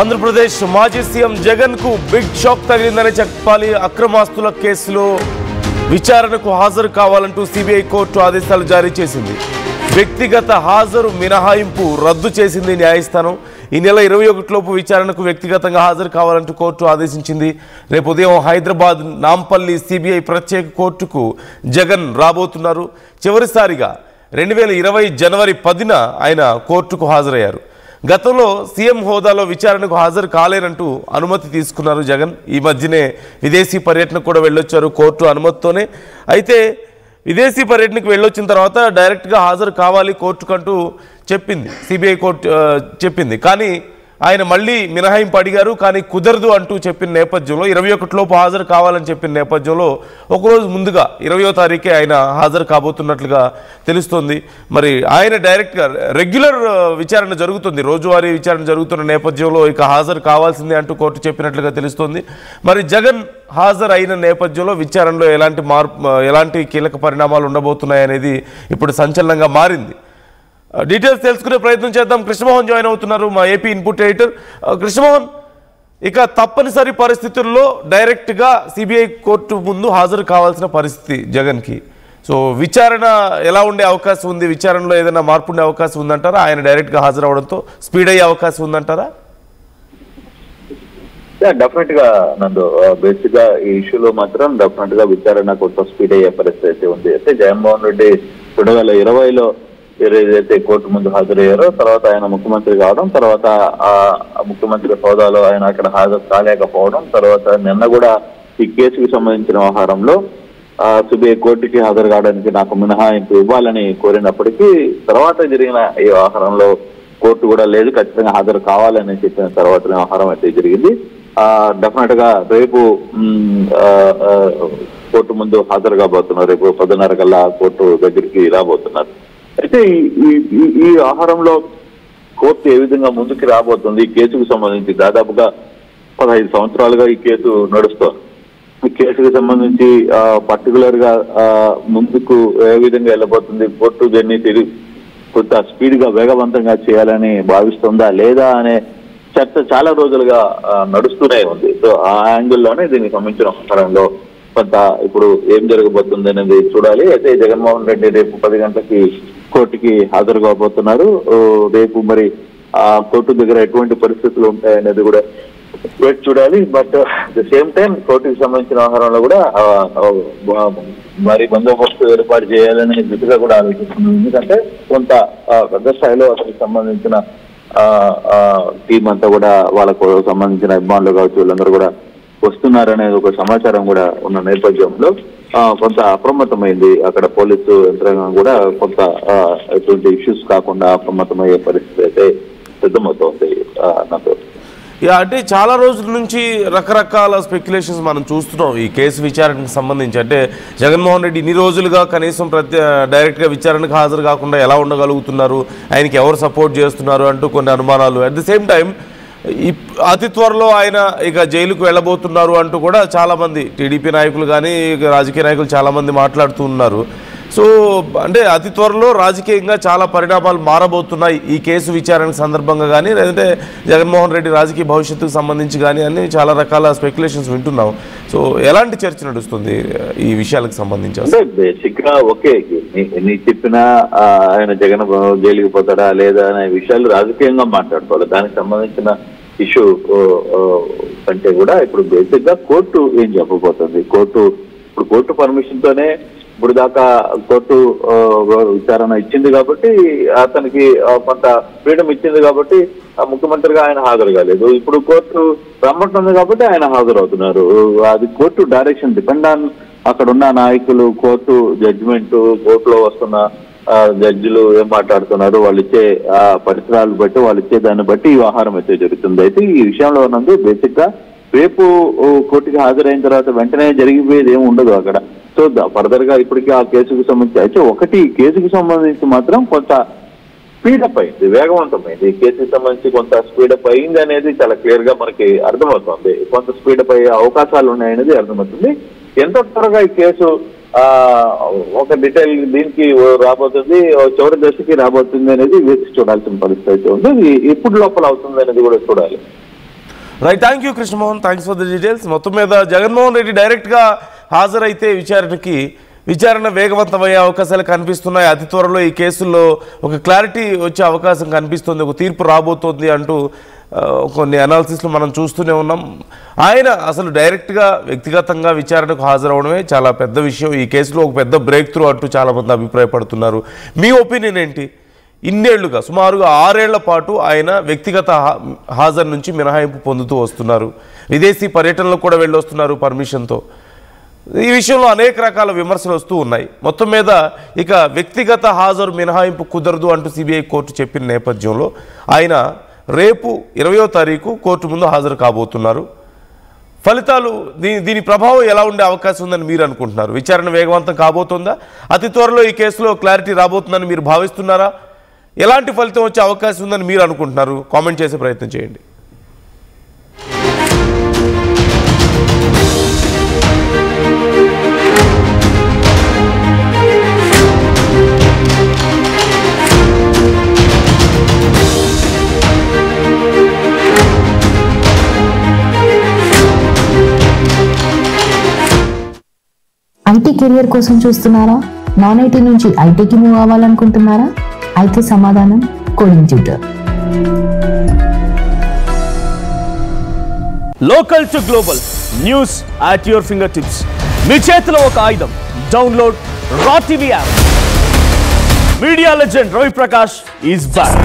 ఆంధ్రప్రదేశ్ మాజీ సీఎం జగన్ కు big shock తగిలిందని చెప్పాలి. అక్రమాస్తుల కేసులో విచారణకు హాజరు కావాలంటూ సిబిఐ కోర్టు ఆదేశాలు జారీ చేసింది. వ్యక్తిగత హాజరు మినహాయింపు రద్దు చేసింది న్యాయస్థానం. ఈ నెల 21 లోపు విచారణకు వ్యక్తిగతంగా హాజరు కావాలంటూ కోర్టు ఆదేశించింది. రేపు ఉదయం హైదరాబాద్ నాంపల్లి సిబిఐ ప్రత్యేక కోర్టుకు జగన్ రాబోతున్నారు. చివరిసారిగా 2020 జనవరి 10న ఆయన కోర్టుకు హాజరయ్యారు. గతంలో సీఎం హోదాలో విచారణకు హాజరు కాలేనంటూ అనుమతి తీసుకున్నారు జగన్. ఈ మధ్యనే విదేశీ పర్యటనకు కూడా వెళ్ళొచ్చారు కోర్టు అనుమతితోనే. అయితే విదేశీ పర్యటనకు వెళ్ళొచ్చిన తర్వాత డైరెక్ట్గా హాజరు కావాలి కోర్టుకంటూ చెప్పింది సిబిఐ కోర్టు చెప్పింది. కానీ ఆయన మళ్ళీ మినహాయింపు అడిగారు, కానీ కుదరదు అంటూ చెప్పిన నేపథ్యంలో 21 లోపు హాజరు కావాలని చెప్పిన నేపథ్యంలో ఒకరోజు ముందుగా 20వ తారీఖే ఆయన హాజరు కాబోతున్నట్లుగా తెలుస్తోంది. మరి ఆయన డైరెక్ట్గా రెగ్యులర్ విచారణ జరుగుతుంది, రోజువారీ విచారణ జరుగుతున్న నేపథ్యంలో ఇక హాజరు కావాల్సిందే అంటూ కోర్టు చెప్పినట్లుగా తెలుస్తోంది. మరి జగన్ హాజరు అయిన నేపథ్యంలో విచారణలో ఎలాంటి కీలక పరిణామాలు ఉండబోతున్నాయనేది ఇప్పుడు సంచలనంగా మారింది. డీటెయిల్స్ తెలుసుకునే ప్రయత్నం చేద్దాం. కృష్ణమోహన్ జాయిన్ అవుతున్నారు, మా ఏపీ ఇన్పుట్ ఎడిటర్. కృష్ణమోహన్, ఇక తప్పనిసరి పరిస్థితుల్లో డైరెక్ట్గా సిబిఐ కోర్టు ముందు హాజరు కావాల్సిన పరిస్థితి జగన్కి. సో విచారణ ఎలా ఉండే అవకాశం ఉంది? విచారణలో ఏదైనా మార్పు ఉండే అవకాశం ఉందంటారా? ఆయన డైరెక్ట్గా హాజరు అవడంతో స్పీడ్ అయ్యే అవకాశం ఉందంటారా? డెఫినెట్ గా నందు, బేసిక్ గా ఈ ఇష్యూలో మాత్రం డెఫినెట్ గా విచారణ కొంత స్పీడ్ అయ్యే పరిస్థితి అయితే ఉంది. అయితే జగన్మోహన్ రెడ్డి 2020లో ఏదైతే కోర్టు ముందు హాజరయ్యారో తర్వాత ఆయన ముఖ్యమంత్రి కావడం, తర్వాత ఆ ముఖ్యమంత్రి హోదాలో ఆయన అక్కడ హాజరు కాలేకపోవడం, తర్వాత నిన్న కూడా ఈ కేసుకు సంబంధించిన వ్యవహారంలో సిబిఐ కోర్టుకి హాజరు కావడానికి నాకు మినహాయింపు ఇవ్వాలని కోరినప్పటికీ తర్వాత జరిగిన ఈ వ్యవహారంలో కోర్టు కూడా లేదు, ఖచ్చితంగా హాజరు కావాలని చెప్పిన తర్వాత వ్యవహారం అయితే జరిగింది. డెఫినెట్ గా రేపు కోర్టు ముందు హాజరు కాబోతున్నారు. రేపు 10:30 కల్లా కోర్టు దగ్గరికి రాబోతున్నారు. అయితే ఈ వ్యవహారంలో కోర్టు ఏ విధంగా ముందుకు రాబోతుంది? ఈ కేసుకు సంబంధించి దాదాపుగా 15 సంవత్సరాలుగా ఈ కేసు నడుస్తోంది. ఈ కేసుకు సంబంధించి పర్టికులర్ గా ముందుకు ఏ విధంగా వెళ్ళబోతుంది? కోర్టు దీన్ని కొంత స్పీడ్ గా వేగవంతంగా చేయాలని భావిస్తుందా లేదా అనే చర్చ చాలా రోజులుగా నడుస్తూనే ఉంది. సో ఆ యాంగిల్లోనే దీనికి సంబంధించిన వ్యవహారంలో కొంత ఇప్పుడు ఏం జరగబోతుంది అనేది చూడాలి. అయితే జగన్మోహన్ రెడ్డి రేపు 10 గంటలకి కోర్టుకి హాజరు కాబోతున్నారు. రేపు మరి ఆ కోర్టు దగ్గర ఎటువంటి పరిస్థితులు ఉంటాయనేది కూడా వేచి చూడాలి. బట్ ద సేమ్ టైం కోర్టుకి సంబంధించిన వ్యవహారంలో కూడా మరి బందోబస్తు ఏర్పాటు చేయాలనే దిశగా కూడా ఆలోచిస్తున్నాం. ఎందుకంటే కొంత పెద్ద స్థాయిలో అతనికి సంబంధించిన టీం అంతా కూడా వాళ్ళకు సంబంధించిన అభిమానులు కావచ్చు వీళ్ళందరూ కూడా వస్తున్నారనేది ఒక సమాచారం కూడా ఉన్న నేపథ్యంలో కొంత అప్రమత్తమైంది. అక్కడ పోలీసు యంత్రాంగం కూడా కొంత ఎటువంటి ఇష్యూస్ కాకుండా అప్రమత్తమయ్యే పరిస్థితి అయితే సిద్ధమవుతోంది. నాకు అంటే చాలా రోజుల నుంచి రకరకాల స్పెక్యులేషన్స్ మనం చూస్తున్నాం ఈ కేసు విచారణకు సంబంధించి. అంటే జగన్మోహన్ రెడ్డి ఇన్ని రోజులుగా కనీసం డైరెక్ట్గా విచారణకు హాజరు కాకుండా ఎలా ఉండగలుగుతున్నారు, ఆయనకి ఎవరు సపోర్ట్ చేస్తున్నారు అంటూ కొన్ని అనుమానాలు. అట్ ది సేమ్ టైం అతి త్వరలో ఆయన ఇక జైలుకు వెళ్ళబోతున్నారు అంటూ కూడా చాలామంది టీడీపీ నాయకులు కానీ రాజకీయ నాయకులు చాలామంది మాట్లాడుతూ ఉన్నారు. సో అంటే అతి త్వరలో రాజకీయంగా చాలా పరిణామాలు మారబోతున్నాయి ఈ కేసు విచారణ సందర్భంగా కానీ, లేదంటే జగన్మోహన్ రెడ్డి రాజకీయ భవిష్యత్తుకు సంబంధించి కానీ అని చాలా రకాల స్పెక్యులేషన్స్ వింటున్నాం. సో ఎలాంటి చర్చ నడుస్తుంది ఈ విషయాలకు సంబంధించి? అంటే బేసిక్ గా ఓకే, నీ చెప్పినా ఆయన జగన్ జైలుకి పోతాడా లేదా అనే విషయాలు రాజకీయంగా మాట్లాడుకోవాలి. దానికి సంబంధించిన ఇష్యూ కంటే కూడా ఇప్పుడు బేసిక్ గా కోర్టు ఏం చెప్పబోతుంది? కోర్టు పర్మిషన్ తోనే ఇప్పుడు దాకా కోర్టు విచారణ ఇచ్చింది కాబట్టి అతనికి కొంత ఫ్రీడమ్ ఇచ్చింది కాబట్టి ముఖ్యమంత్రిగా ఆయన హాజరు కాలేదు. ఇప్పుడు కోర్టు రమ్మంటుంది కాబట్టి ఆయన హాజరవుతున్నారు. అది కోర్టు డైరెక్షన్ డిపెండ్ ఆన్ అక్కడ ఉన్న నాయకులు, కోర్టు జడ్జిమెంట్, కోర్టులో వస్తున్న జడ్జిలు ఏం మాట్లాడుతున్నారు, వాళ్ళు ఇచ్చే పరిసరాలు బట్టి, వాళ్ళు ఇచ్చే దాన్ని బట్టి ఈ వ్యవహారం అయితే జరుగుతుంది. అయితే ఈ విషయంలో ఉన్నది బేసిక్ గా రేపు కోర్టుకి హాజరైన తర్వాత వెంటనే జరిగిపోయేది ఏమి ఉండదు అక్కడ. సో ఫర్దర్ గా ఇప్పటికీ ఆ కేసుకు సంబంధించి అయితే ఒకటి కేసుకు సంబంధించి మాత్రం కొంత స్పీడప్ అయింది, వేగవంతమైంది. ఈ కేసుకు సంబంధించి కొంత స్పీడప్ అయింది అనేది చాలా క్లియర్ గా మనకి అర్థమవుతుంది. కొంత స్పీడప్ అయ్యే అవకాశాలు ఉన్నాయనేది అర్థమవుతుంది. ఎంత త్వరగా ఈ కేసు ఒక డీటెయిల్ దీనికి రాబోతుంది, చివరి దశకి రాబోతుంది అనేది వేసి చూడాల్సిన పరిస్థితి అయితే ఉంది. ఎప్పుడు లోపల అవుతుంది అనేది కూడా చూడాలి. Right, thank you Krishnamohan, thanks for the details. మొత్తం మీద జగన్మోహన్ రెడ్డి డైరెక్ట్గా హాజరైతే విచారణ వేగవంతమయ్యే అవకాశాలు కనిపిస్తున్నాయి. అతి త్వరలో ఈ కేసుల్లో ఒక క్లారిటీ వచ్చే అవకాశం కనిపిస్తుంది, ఒక తీర్పు రాబోతోంది అంటూ కొన్ని అనాలిసిస్లు మనం చూస్తూనే ఉన్నాం. ఆయన అసలు డైరెక్ట్గా వ్యక్తిగతంగా విచారణకు హాజరవడమే చాలా పెద్ద విషయం. ఈ కేసులో ఒక పెద్ద బ్రేక్ త్రూ అంటూ చాలామంది అభిప్రాయపడుతున్నారు. మీ ఒపీనియన్ ఏంటి? ఇన్నేళ్లుగా సుమారుగా 6 ఏళ్ల పాటు ఆయన వ్యక్తిగత హాజరు నుంచి మినహాయింపు పొందుతూ వస్తున్నారు. విదేశీ పర్యటనలకు కూడా వెళ్ళొస్తున్నారు పర్మిషన్తో. ఈ విషయంలో అనేక రకాల విమర్శలు వస్తూ ఉన్నాయి. మొత్తం మీద ఇక వ్యక్తిగత హాజరు మినహాయింపు కుదరదు అంటూ సిబిఐ కోర్టు చెప్పిన నేపథ్యంలో ఆయన రేపు 20వ తారీఖు కోర్టు ముందు హాజరు కాబోతున్నారు. ఫలితాలు దీని ప్రభావం ఎలా ఉండే అవకాశం ఉందని మీరు అనుకుంటున్నారు? విచారణ వేగవంతం కాబోతుందా? అతి త్వరలో ఈ కేసులో క్లారిటీ రాబోతుందని మీరు భావిస్తున్నారా? ఎలాంటి ఫలితం వచ్చే అవకాశం ఉందని మీరు అనుకుంటున్నారు? కామెంట్ చేసే ప్రయత్నం చేయండి. ఐటీ కెరియర్ కోసం చూస్తున్నారా? నాన్ ఐటీ నుంచి ఐటీకి మూవ్ అవ్వాలనుకుంటున్నారా? అయితే సమాధానం coding tutor. Local to global news at your finger tips. మీ చేతిలో ఒక ఆయుధం. Download Raa TV app. Media legend Ravi Prakash is back.